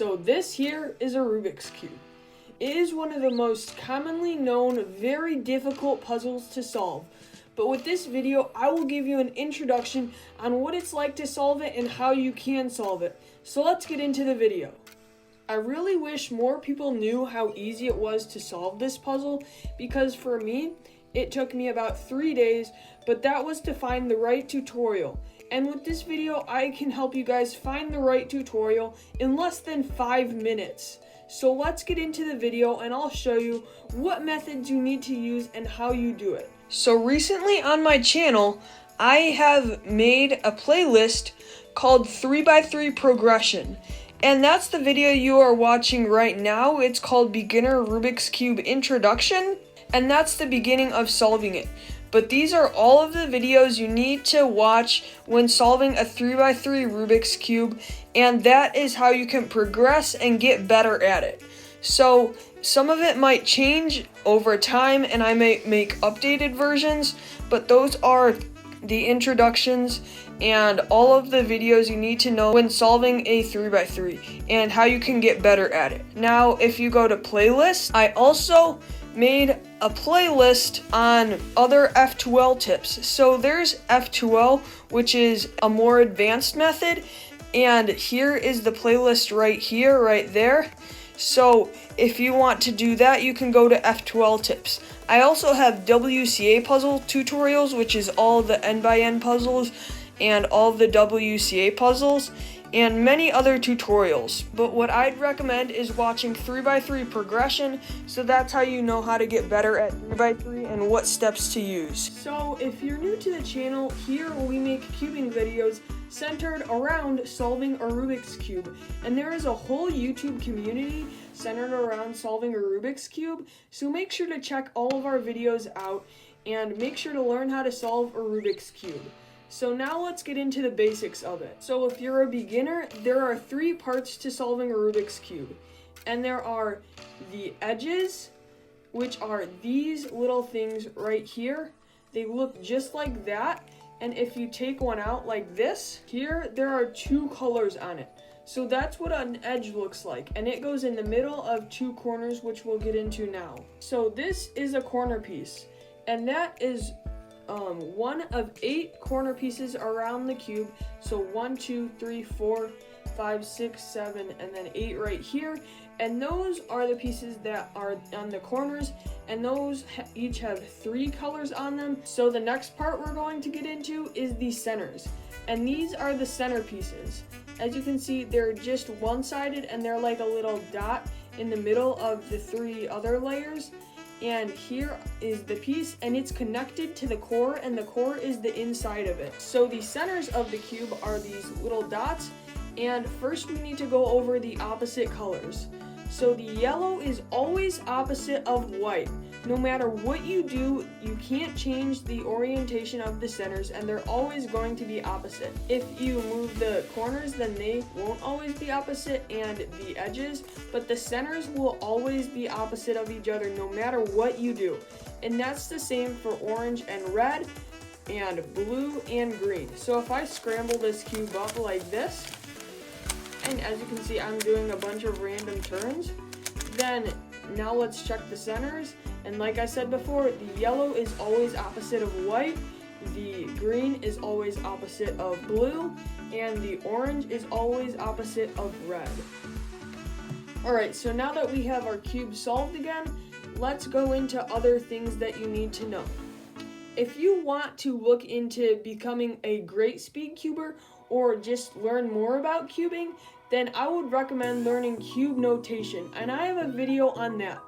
So this here is a Rubik's Cube. It is one of the most commonly known, very difficult puzzles to solve. But with this video, I will give you an introduction on what it's like to solve it and how you can solve it. So let's get into the video. I really wish more people knew how easy it was to solve this puzzle, because for me, it took me about 3 days, but that was to find the right tutorial. And with this video, I can help you guys find the right tutorial in less than 5 minutes. So let's get into the video and I'll show you what methods you need to use and how you do it. So recently on my channel, I have made a playlist called 3x3 Progression. And that's the video you are watching right now. It's called Beginner Rubik's Cube Introduction. And that's the beginning of solving it. But these are all of the videos you need to watch when solving a 3x3 Rubik's Cube, and that is how you can progress and get better at it. So some of it might change over time and I may make updated versions, but those are the introductions and all of the videos you need to know when solving a 3x3 and how you can get better at it. Now, if you go to playlists, I also made a playlist on other F2L tips. So there's F2L, which is a more advanced method, and here is the playlist right there. So if you want to do that, you can go to F2L tips. I also have WCA puzzle tutorials, which is all the N by N puzzles and all the WCA puzzles, and many other tutorials. But what I'd recommend is watching 3x3 Progression, so that's how you know how to get better at 3x3 and what steps to use. So if you're new to the channel, here we make cubing videos centered around solving a Rubik's Cube. And there is a whole YouTube community centered around solving a Rubik's Cube, so make sure to check all of our videos out and make sure to learn how to solve a Rubik's Cube. So now let's get into the basics of it. So if you're a beginner, there are 3 parts to solving a Rubik's Cube. And there are the edges, which are these little things right here. They look just like that. And if you take one out like this, here there are 2 colors on it. So that's what an edge looks like. And it goes in the middle of 2 corners, which we'll get into now. So this is a corner piece. And that is one of 8 corner pieces around the cube. So 1, 2, 3, 4, 5, 6, 7, and then 8 right here. And those are the pieces that are on the corners, and those each have 3 colors on them. So the next part we're going to get into is the centers. And these are the center pieces. As you can see, they're just one-sided and they're like a little dot in the middle of the 3 other layers. And here is the piece, and it's connected to the core, and the core is the inside of it. So the centers of the cube are these little dots, and first we need to go over the opposite colors. So the yellow is always opposite of white. No matter what you do, you can't change the orientation of the centers, and they're always going to be opposite. If you move the corners, then they won't always be opposite, and the edges, but the centers will always be opposite of each other no matter what you do. And that's the same for orange and red, and blue and green. So if I scramble this cube up like this, and as you can see, I'm doing a bunch of random turns, then now let's check the centers. And like I said before, the yellow is always opposite of white, the green is always opposite of blue, and the orange is always opposite of red. Alright, so now that we have our cube solved again, let's go into other things that you need to know. If you want to look into becoming a great speed cuber or just learn more about cubing, then I would recommend learning cube notation, and I have a video on that.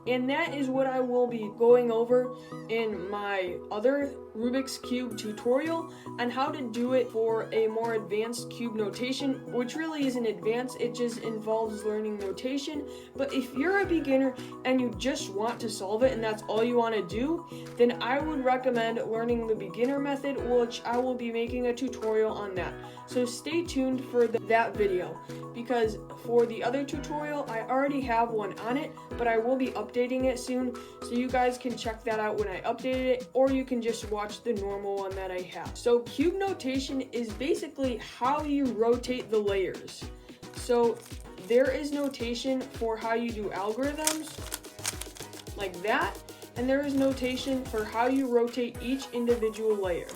And that is what I will be going over in my other Rubik's Cube tutorial on how to do it for a more advanced cube notation, which really isn't advanced, it just involves learning notation. But if you're a beginner and you just want to solve it and that's all you want to do, then I would recommend learning the beginner method, which I will be making a tutorial on that. So stay tuned for that video, because for the other tutorial, I already have one on it, but I will be updating it soon, so you guys can check that out when I update it, or you can just watch the normal one that I have. So cube notation is basically how you rotate the layers. So there is notation for how you do algorithms, like that, and there is notation for how you rotate each individual layer,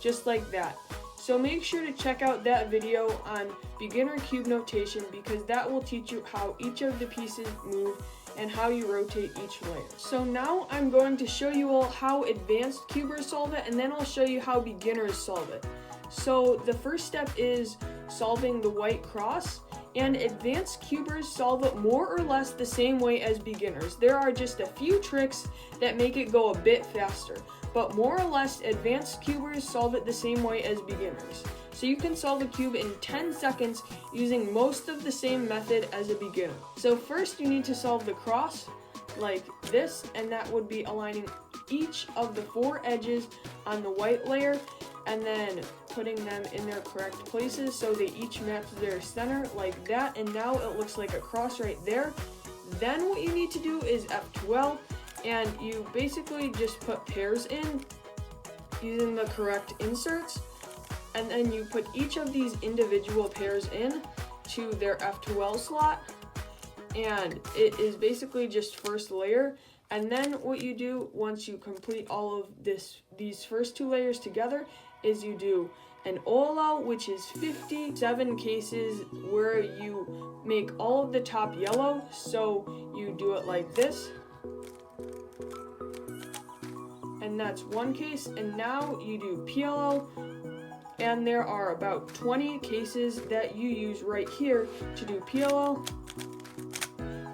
just like that. So make sure to check out that video on beginner cube notation, because that will teach you how each of the pieces move and how you rotate each layer. So now I'm going to show you all how advanced cubers solve it, and then I'll show you how beginners solve it. So the first step is solving the white cross, and advanced cubers solve it more or less the same way as beginners. There are just a few tricks that make it go a bit faster, but more or less advanced cubers solve it the same way as beginners. So you can solve a cube in 10 seconds using most of the same method as a beginner. So first you need to solve the cross like this, and that would be aligning each of the 4 edges on the white layer and then putting them in their correct places so they each match their center like that, and now it looks like a cross right there. Then what you need to do is F12, and you basically just put pairs in using the correct inserts, and then you put each of these individual pairs in to their F12 slot, and it is basically just first layer. And then what you do once you complete all of these first 2 layers together is you do an OLO, which is 57 cases where you make all of the top yellow. So you do it like this, and that's 1 case. And now you do PLO, and there are about 20 cases that you use right here to do PLO,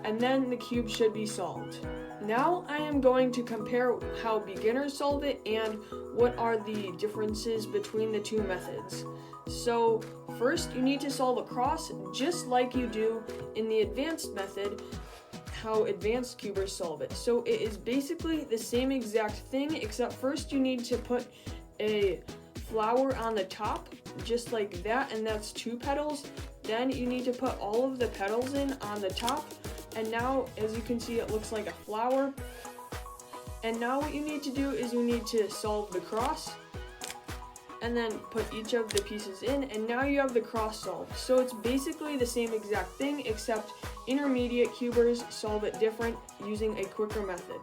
and then the cube should be solved. Now I am going to compare how beginners solve it and what are the differences between the 2 methods. So first you need to solve a cross just like you do in the advanced method, how advanced cubers solve it. So it is basically the same exact thing, except first you need to put a flower on the top just like that, and that's 2 petals. Then you need to put all of the petals in on the top, and now as you can see it looks like a flower. And now what you need to do is you need to solve the cross and then put each of the pieces in, and now you have the cross solved. So it's basically the same exact thing, except intermediate cubers solve it different using a quicker method.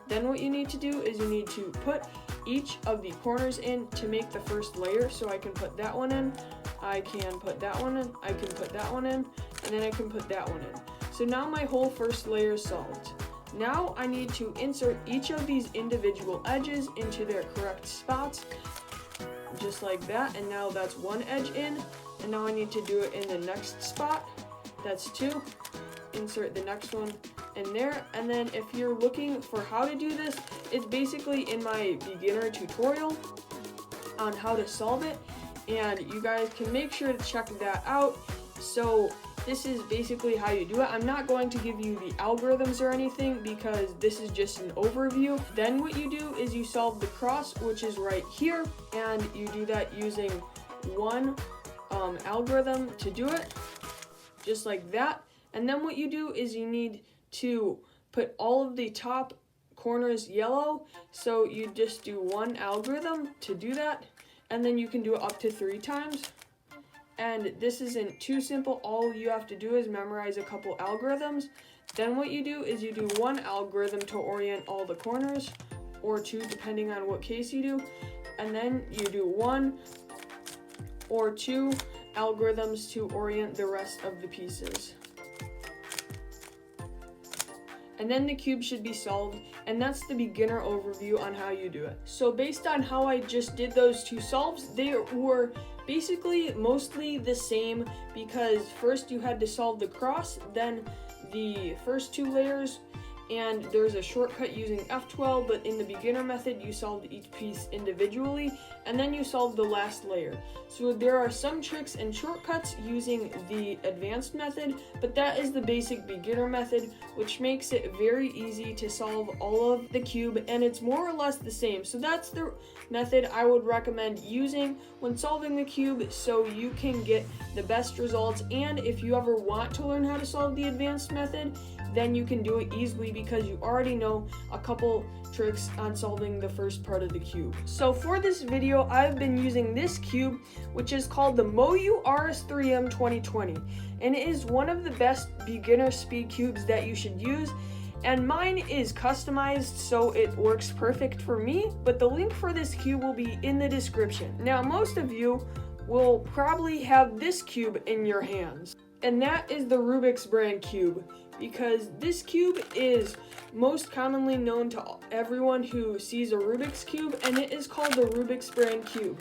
Then what you need to do is you need to put each of the corners in to make the first layer. So I can put that one in, I can put that one in, I can put that one in, and then I can put that one in. So now my whole first layer is solved. Now I need to insert each of these individual edges into their correct spots, just like that, and now that's 1 edge in, and now I need to do it in the next spot, that's 2, insert the next one in there. And then if you're looking for how to do this, it's basically in my beginner tutorial on how to solve it, and you guys can make sure to check that out. So this is basically how you do it. I'm not going to give you the algorithms or anything because this is just an overview. Then what you do is you solve the cross, which is right here, and you do that using 1 algorithm to do it, just like that. And then what you do is you need to put all of the top corners yellow, so you just do 1 algorithm to do that, and then you can do it up to 3 times. And this isn't too simple. All you have to do is memorize a couple algorithms. Then what you do is you do 1 algorithm to orient all the corners, or 2 depending on what case you do. And then you do 1 or 2 algorithms to orient the rest of the pieces. And then the cube should be solved, and that's the beginner overview on how you do it. So based on how I just did those 2 solves, they were basically mostly the same, because first you had to solve the cross, then the first 2 layers, and there's a shortcut using F12, but in the beginner method you solved each piece individually, and then you solved the last layer. So there are some tricks and shortcuts using the advanced method, but that is the basic beginner method, which makes it very easy to solve all of the cube, and it's more or less the same. So that's the method I would recommend using when solving the cube, so you can get the best results. And if you ever want to learn how to solve the advanced method, then you can do it easily because you already know a couple tricks on solving the first part of the cube. So for this video, I've been using this cube, which is called the Moyu RS3M 2020, and it is one of the best beginner speed cubes that you should use. And mine is customized, so it works perfect for me, but the link for this cube will be in the description. Now, most of you will probably have this cube in your hands, and that is the RUBIK'S brand cube, because this cube is most commonly known to everyone who sees a RUBIK'S cube, and it is called the RUBIK'S brand cube.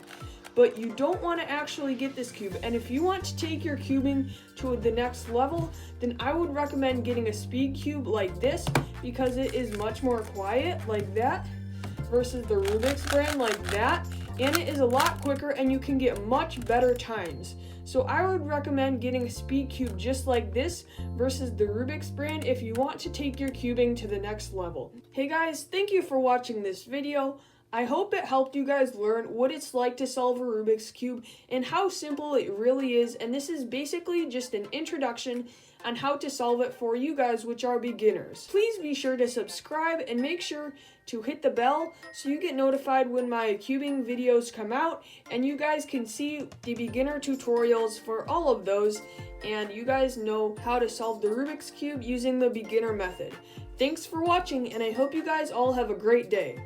But you don't want to actually get this cube, and if you want to take your cubing to the next level, then I would recommend getting a speed cube like this, because it is much more quiet like that versus the RUBIK'S brand like that, and it is a lot quicker and you can get much better times. So I would recommend getting a speed cube just like this versus the RUBIK'S brand if you want to take your cubing to the next level. Hey guys, thank you for watching this video. I hope it helped you guys learn what it's like to solve a Rubik's Cube and how simple it really is, and this is basically just an introduction on how to solve it for you guys which are beginners. Please be sure to subscribe and make sure to hit the bell so you get notified when my cubing videos come out, and you guys can see the beginner tutorials for all of those, and you guys know how to solve the Rubik's Cube using the beginner method. Thanks for watching, and I hope you guys all have a great day.